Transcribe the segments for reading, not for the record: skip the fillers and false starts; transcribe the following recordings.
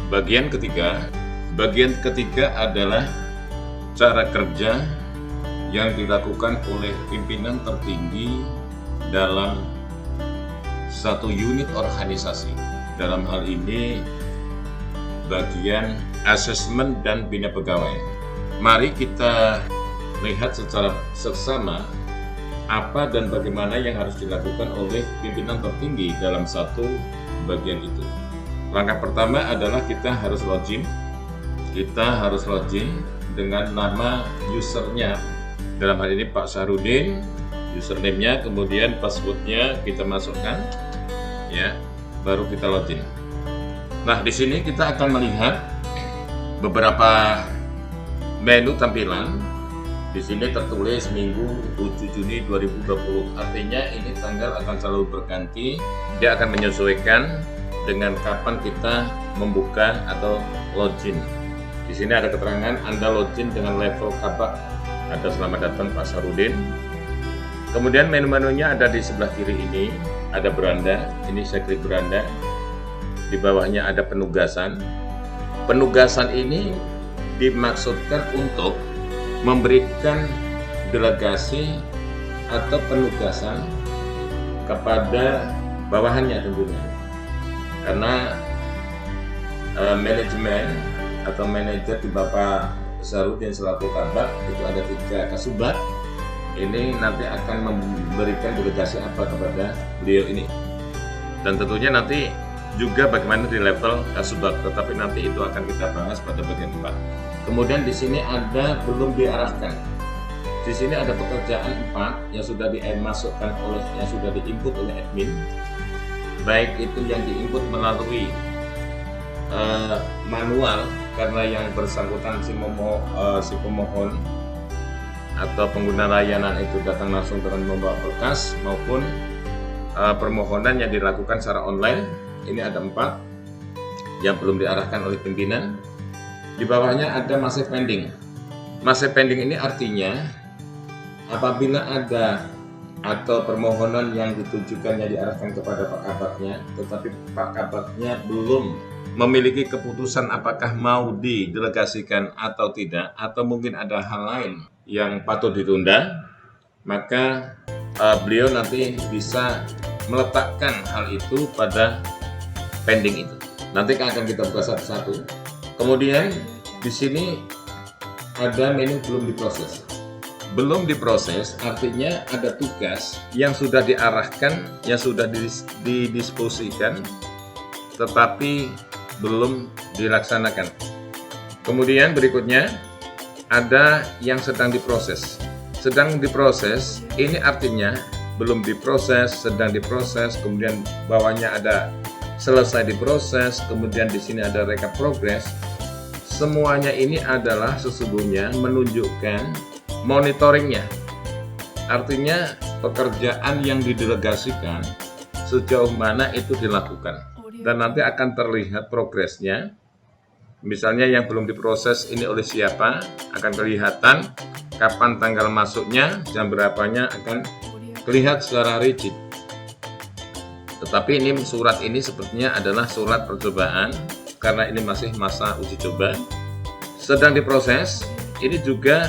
Bagian ketiga. Bagian ketiga adalah cara kerja yang dilakukan oleh pimpinan tertinggi dalam satu unit organisasi. Dalam hal ini bagian asesmen dan bina pegawai. Mari kita lihat secara seksama apa dan bagaimana yang harus dilakukan oleh pimpinan tertinggi dalam satu bagian itu. Langkah pertama adalah kita harus login. Kita harus login dengan nama usernya. Dalam hal ini Pak Sahrudin, username-nya, kemudian password-nya kita masukkan, ya, baru kita login. Nah, di sini kita akan melihat beberapa menu tampilan. Di sini tertulis Minggu 7 Juni 2020. Artinya ini tanggal akan selalu berganti. Dia akan menyesuaikan dengan kapan kita membuka atau login. Di sini ada keterangan Anda login dengan level kabak. Ada selamat datang Pak Sahrudin. Kemudian menu-menunya ada di sebelah kiri ini. Ada beranda. Ini saya klik beranda. Di bawahnya ada penugasan. Penugasan ini dimaksudkan untuk memberikan delegasi atau penugasan kepada bawahannya tentunya, karena manajemen atau manajer di Bapak Sahrudin selaku kabak itu ada 3 kasubag. Ini nanti akan memberikan delegasi apa kepada beliau ini, dan tentunya nanti juga bagaimana di level kasubag, tetapi nanti itu akan kita bahas pada bagian 4. Kemudian di sini ada belum diarahkan. Di sini ada pekerjaan 4 yang sudah dimasukkan yang sudah diinput oleh admin. Baik itu yang diinput melalui manual karena yang bersangkutan si pemohon atau pengguna layanan itu datang langsung dengan membawa berkas, maupun permohonan yang dilakukan secara online. Ini ada 4 yang belum diarahkan oleh pimpinan. Di bawahnya ada masih pending. Masih pending ini artinya apabila ada atau permohonan yang ditujukan yang diarahkan kepada Pak Kabaknya, tetapi Pak Kabaknya belum memiliki keputusan apakah mau didelegasikan atau tidak, atau mungkin ada hal lain yang patut ditunda, maka beliau nanti bisa meletakkan hal itu pada pending itu. Nanti akan kita buka satu-satu. Kemudian di sini ada menu belum diproses. Belum diproses artinya ada tugas yang sudah diarahkan, yang sudah didisposikan, tetapi belum dilaksanakan. Kemudian berikutnya ada yang sedang diproses. Sedang diproses ini artinya belum diproses, sedang diproses, kemudian bawahnya ada selesai diproses, kemudian di sini ada rekap progres. Semuanya ini adalah sesungguhnya menunjukkan monitoringnya. Artinya pekerjaan yang didelegasikan sejauh mana itu dilakukan, dan nanti akan terlihat progresnya. Misalnya yang belum diproses ini oleh siapa, akan kelihatan kapan tanggal masuknya, jam berapanya akan kelihatan secara rigid. Tetapi ini surat ini sepertinya adalah surat percobaan karena ini masih masa uji coba. Sedang diproses, ini juga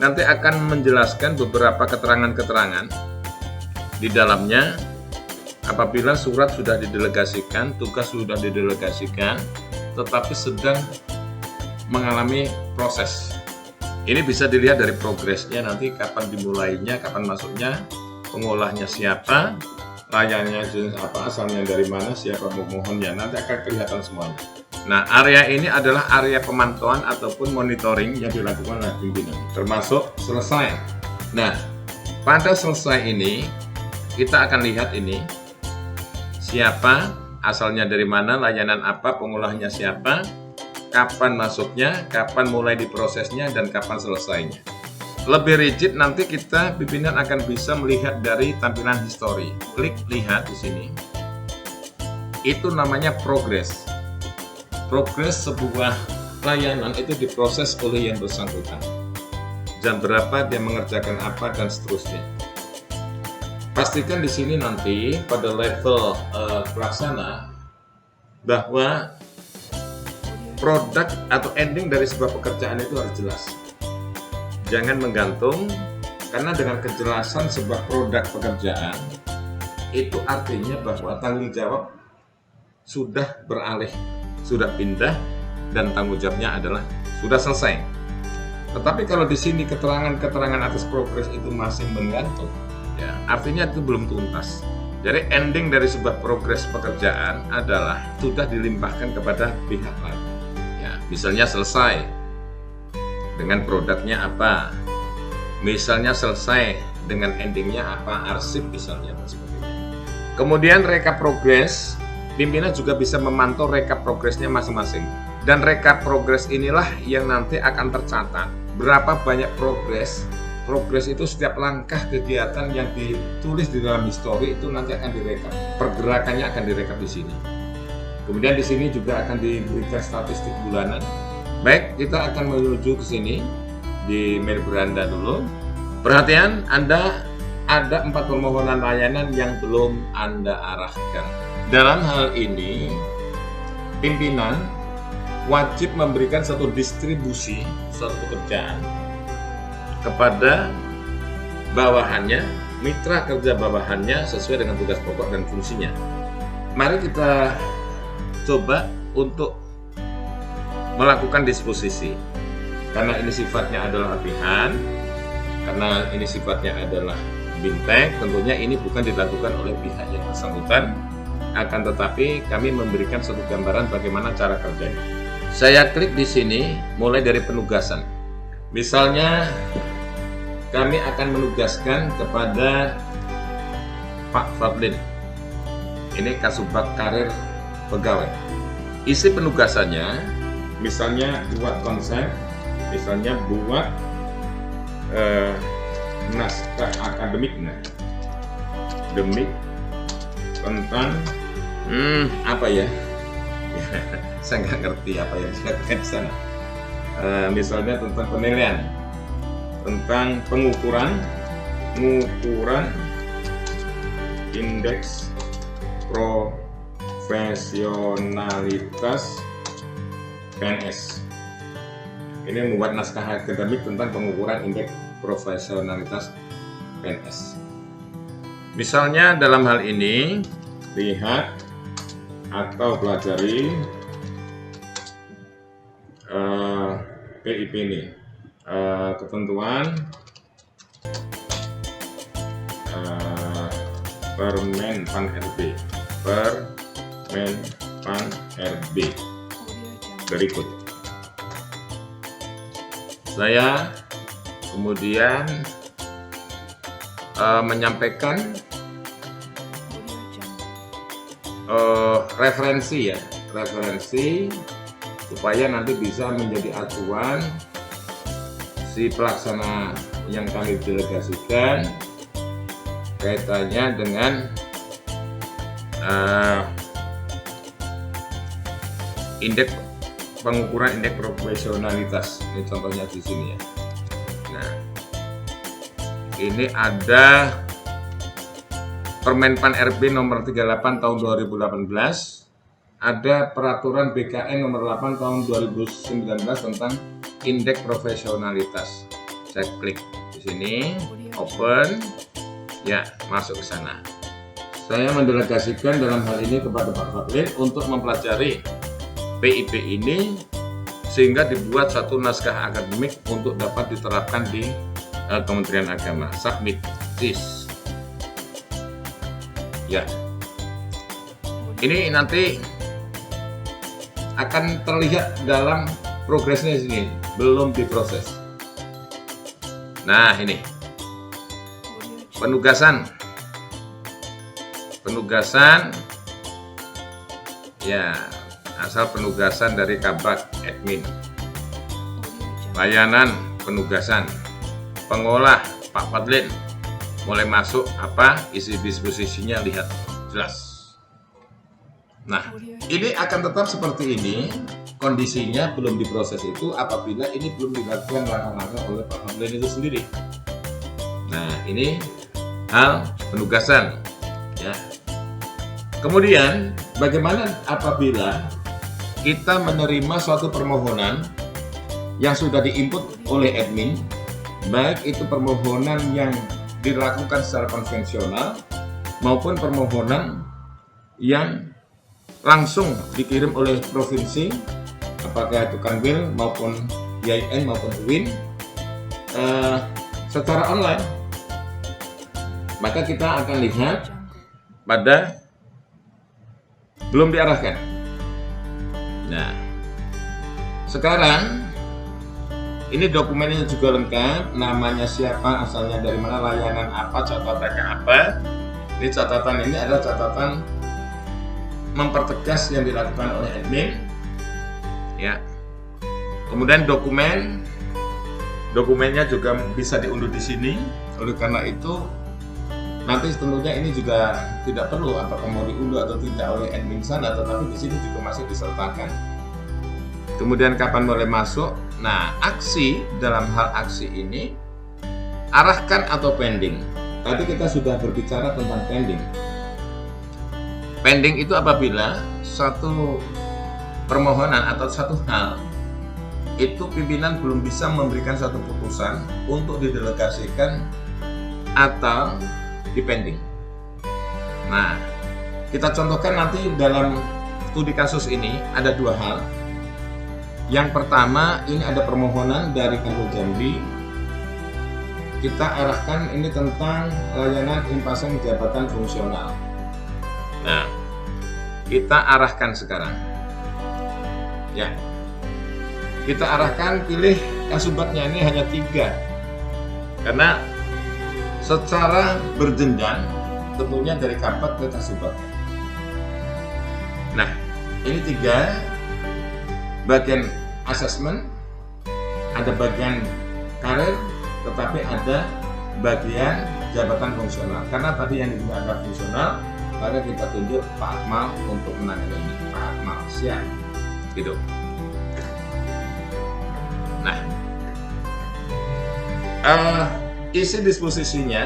nanti akan menjelaskan beberapa keterangan-keterangan di dalamnya. Apabila surat sudah didelegasikan, tugas sudah didelegasikan, tetapi sedang mengalami proses. Ini bisa dilihat dari progresnya nanti, kapan dimulainya, kapan masuknya, pengolahnya siapa, layarnya jenis apa, asalnya dari mana, siapa pemohonnya, nanti akan kelihatan semuanya. Nah, area ini adalah area pemantauan ataupun monitoring yang dilakukan oleh pimpinan, termasuk selesai. Nah, pada selesai ini kita akan lihat ini siapa, asalnya dari mana, layanan apa, pengolahnya siapa, kapan masuknya, kapan mulai diprosesnya, dan kapan selesainya. Lebih rigid nanti kita pimpinan akan bisa melihat dari tampilan history. Klik lihat di sini. Itu namanya progress. Progress sebuah layanan itu diproses oleh yang bersangkutan. Jam berapa dia mengerjakan apa dan seterusnya. Pastikan di sini nanti pada level pelaksana bahwa produk atau ending dari sebuah pekerjaan itu harus jelas. Jangan menggantung, karena dengan kejelasan sebuah produk pekerjaan itu artinya bahwa tanggung jawab sudah beralih, sudah pindah, dan tanggung jawabnya adalah sudah selesai. Tetapi kalau di sini keterangan-keterangan atas progres itu masih menggantung, ya artinya itu belum tuntas. Jadi ending dari sebuah progres pekerjaan adalah sudah dilimpahkan kepada pihak lain. Ya, misalnya selesai dengan produknya apa, misalnya selesai dengan endingnya apa, arsip misalnya, dan sebagainya. Kemudian rekap progres, pimpinan juga bisa memantau rekap progresnya masing-masing. Dan rekap progres inilah yang nanti akan tercatat berapa banyak progres itu setiap langkah kegiatan yang ditulis di dalam histori itu nanti akan direkap. Pergerakannya akan direkap di sini. Kemudian di sini juga akan diberikan statistik bulanan. Baik, kita akan menuju ke sini di mail beranda dulu. Perhatian, Anda ada 4 permohonan layanan yang belum Anda arahkan. Dalam hal ini, pimpinan wajib memberikan satu distribusi suatu pekerjaan kepada bawahannya, mitra kerja bawahannya sesuai dengan tugas pokok dan fungsinya. Mari kita coba untuk melakukan disposisi. Karena ini sifatnya adalah latihan, karena ini sifatnya adalah bintek, tentunya ini bukan dilakukan oleh pihak yang bersangkutan, akan tetapi kami memberikan satu gambaran bagaimana cara kerjanya. Saya klik di sini mulai dari penugasan. Misalnya kami akan menugaskan kepada Pak Fadlin. Ini Kasubag Karir Pegawai. Isi penugasannya misalnya buat konsep, misalnya buat naskah akademik, tentang apa ya? Saya nggak ngerti apa yang dilakukan di sana. Misalnya tentang penilaian, tentang pengukuran indeks profesionalitas PNS. Ini membuat naskah akademik tentang pengukuran indeks profesionalitas PNS. Misalnya dalam hal ini, lihat atau pelajari PIP ini, ketentuan Permen Pan RB berikut. Saya kemudian menyampaikan referensi supaya nanti bisa menjadi acuan si pelaksana yang kami delegasikan kaitannya dengan pengukuran indeks profesionalitas. Ini contohnya di sini ya. Nah, ini ada Permen Pan RB nomor 38 tahun 2018. Ada peraturan BKN nomor 8 tahun 2019 tentang indeks profesionalitas. Saya klik di sini, open, ya masuk ke sana. Saya mendelegasikan dalam hal ini kepada Pak Fadlin untuk mempelajari PIP ini sehingga dibuat satu naskah akademik untuk dapat diterapkan di Kementerian Agama. Submit this. Ya, ini nanti akan terlihat dalam progresnya sini, belum diproses. Nah, ini penugasan, ya, asal penugasan dari Kabag admin, layanan penugasan, pengolah Pak Fadlin, mulai masuk apa isi disposisinya, lihat jelas. Nah, ini akan tetap seperti ini, kondisinya belum diproses itu apabila ini belum dilakukan langkah-langkah oleh Pak Fadlin itu sendiri. Nah, ini hal penugasan ya. Kemudian bagaimana apabila kita menerima suatu permohonan yang sudah diinput oleh admin, baik itu permohonan yang dilakukan secara konvensional maupun permohonan yang langsung dikirim oleh provinsi, apakah itu Kanwil maupun YIN maupun UIN, secara online. Maka kita akan lihat pada belum diarahkan. Nah, sekarang ini dokumennya juga lengkap, namanya siapa, asalnya dari mana, layanan apa, catatannya apa. Ini catatan ini adalah catatan mempertegas yang dilakukan oleh admin. Ya. Kemudian dokumennya juga bisa diunduh di sini. Oleh karena itu nanti tentunya ini juga tidak perlu apakah mau diunduh atau tidak oleh admin sana, tetapi di sini juga masih disertakan. Kemudian kapan boleh masuk? Nah, aksi, dalam hal aksi ini arahkan atau pending. Tadi kita sudah berbicara tentang pending. Pending itu apabila satu permohonan atau satu hal itu pimpinan belum bisa memberikan satu putusan untuk didelegasikan atau dipending. Nah, kita contohkan nanti dalam studi kasus ini ada dua hal. Yang pertama, ini ada permohonan dari Kanwil Jambi. Kita arahkan ini tentang layanan impasang jabatan fungsional. Nah, kita arahkan sekarang. Ya, kita arahkan, pilih kasubatnya ini hanya 3. Karena secara berjenjang tentunya dari kabat ke kasubatnya. Nah, ini 3. Bagian asesmen, ada bagian karir, tetapi ada bagian jabatan fungsional. Karena tadi yang digunakan fungsional, maka kita tunjuk Pak Akmal untuk menangani ini. Pak Akmal siap, gitu. Nah, isi disposisinya,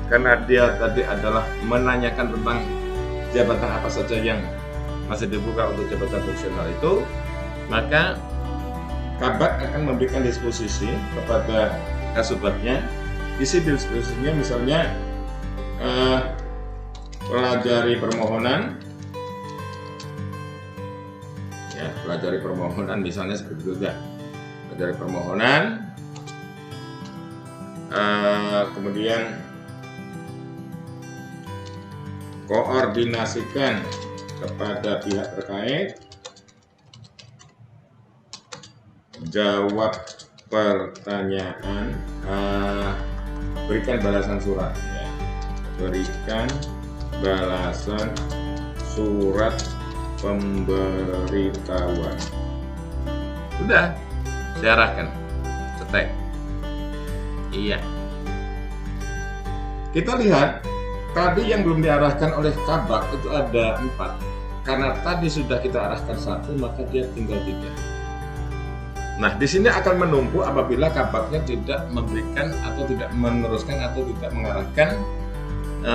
karena dia tadi adalah menanyakan tentang jabatan apa saja yang masih dibuka untuk jabatan fungsional itu, maka kabat akan memberikan disposisi kepada kasubatnya. Isi disposisinya misalnya pelajari permohonan, ya, pelajari permohonan misalnya seperti itu ya, pelajari permohonan, kemudian koordinasikan kepada pihak terkait, jawab pertanyaan, berikan balasan surat, ya. Berikan balasan surat pemberitahuan. Sudah, saya arahkan, cetek. Iya. Kita lihat tadi yang belum diarahkan oleh kabak itu ada 4. Karena tadi sudah kita arahkan 1, maka dia tinggal 3. Nah, di sini akan menumpuk apabila kabaknya tidak memberikan atau tidak meneruskan atau tidak mengarahkan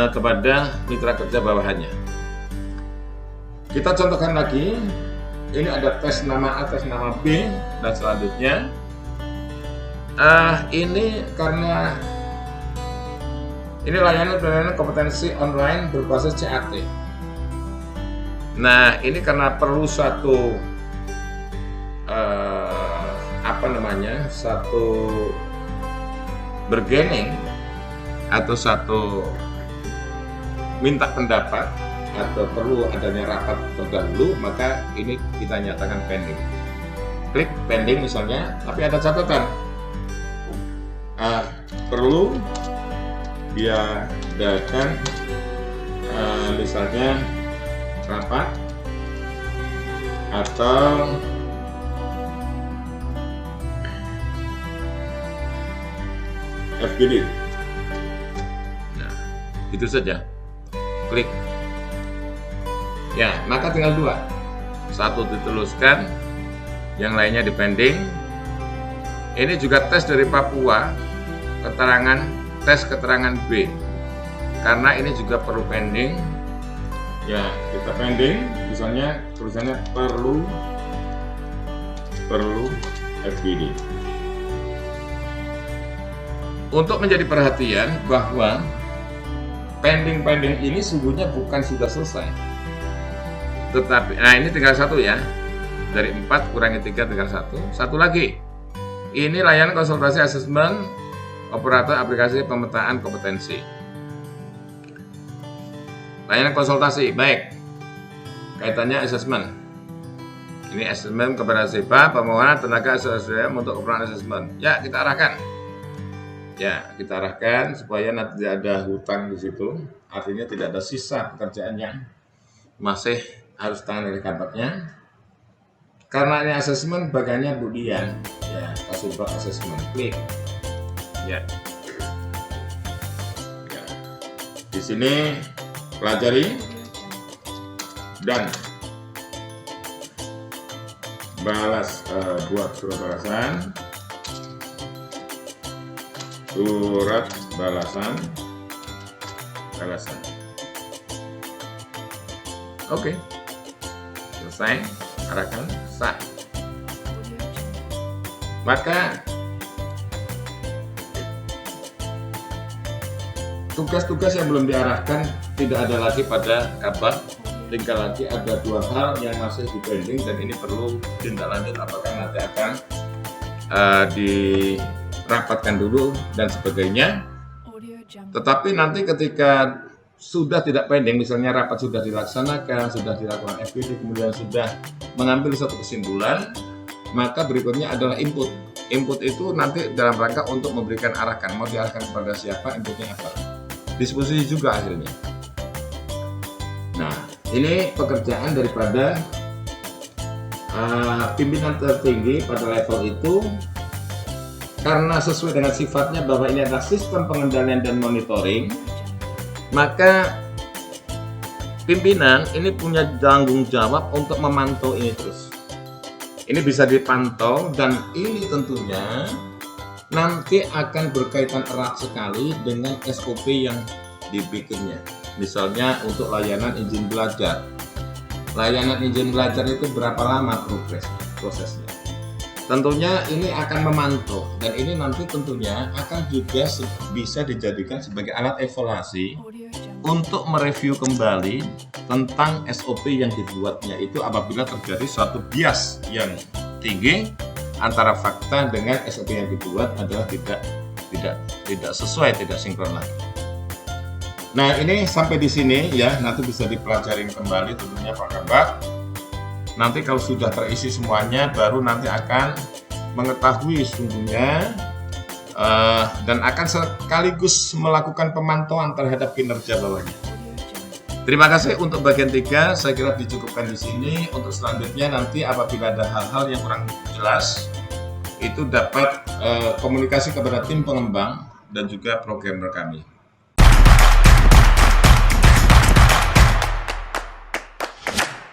kepada mitra kerja bawahannya. Kita contohkan lagi. Ini ada tes nama A, tes nama B, dan selanjutnya. Ini karena ini layanan kompetensi online berbasis CAT. Nah, ini karena perlu satu satu bergening atau satu minta pendapat atau perlu adanya rapat terdahulu, maka ini kita nyatakan pending. Klik pending misalnya, tapi ada catatan. Perlu diadakan misalnya rapat atau FGD. Nah, itu saja. Klik. Ya, maka tinggal 2. 1 dituliskan, yang lainnya dipending. Ini juga tes dari Papua, tes keterangan B. Karena ini juga perlu pending. Ya, kita pending, misalnya tulisannya perlu FGD. Untuk menjadi perhatian bahwa pending ini sungguhnya bukan sudah selesai, tetapi nah ini tinggal satu ya, dari 4 kurangi 3 tinggal satu lagi. Ini layanan konsultasi asesmen operator aplikasi pemetaan kompetensi. Layanan konsultasi, baik, kaitannya asesmen. Ini asesmen kepada SIPA, permohonan tenaga SDM untuk keperluan asesmen. Ya, kita arahkan. Ya, kita arahkan supaya nanti tidak ada hutang di situ. Artinya tidak ada sisa pekerjaan yang masih harus tangani oleh kantornya. Karena ini asesmen bagiannya Bu Dian. Ya, kasih blok asesmen, klik. Ya. Ya. Di sini pelajari dan balas, buat surat balasan. Oke, selesai, arahkan sah. Maka tugas-tugas yang belum diarahkan tidak ada lagi pada kabar. Tinggal lagi ada 2 hal yang masih di pending dan ini perlu tindak lanjut, apakah nanti akan dirapatkan dulu dan sebagainya. Tetapi nanti ketika sudah tidak pending, misalnya rapat sudah dilaksanakan, sudah dilakukan FGD, kemudian sudah mengambil satu kesimpulan, maka berikutnya adalah input. Input itu nanti dalam rangka untuk memberikan arahkan, mau diarahkan kepada siapa, inputnya apa. Diskusi juga akhirnya. Nah, ini pekerjaan daripada pimpinan tertinggi pada level itu, karena sesuai dengan sifatnya bahwa ini adalah sistem pengendalian dan monitoring, maka pimpinan ini punya tanggung jawab untuk memantau ini terus. Ini bisa dipantau dan ini tentunya nanti akan berkaitan erat sekali dengan SOP yang dibikinnya. Misalnya untuk layanan izin belajar. Layanan izin belajar itu berapa lama prosesnya? Tentunya ini akan memantau dan ini nanti tentunya akan juga bisa dijadikan sebagai alat evaluasi untuk mereview kembali tentang SOP yang dibuatnya itu apabila terjadi suatu bias yang tinggi antara fakta dengan SOP yang dibuat adalah tidak sesuai, tidak sinkron lagi. Nah, ini sampai di sini ya, nanti bisa dipelajari kembali tentunya Pak Kabak. Nanti kalau sudah terisi semuanya, baru nanti akan mengetahui sungguhnya dan akan sekaligus melakukan pemantauan terhadap kinerja bawahnya. Terima kasih untuk bagian 3, saya kira dicukupkan di sini. Untuk selanjutnya nanti apabila ada hal-hal yang kurang jelas, itu dapat komunikasi kepada tim pengembang dan juga programmer kami.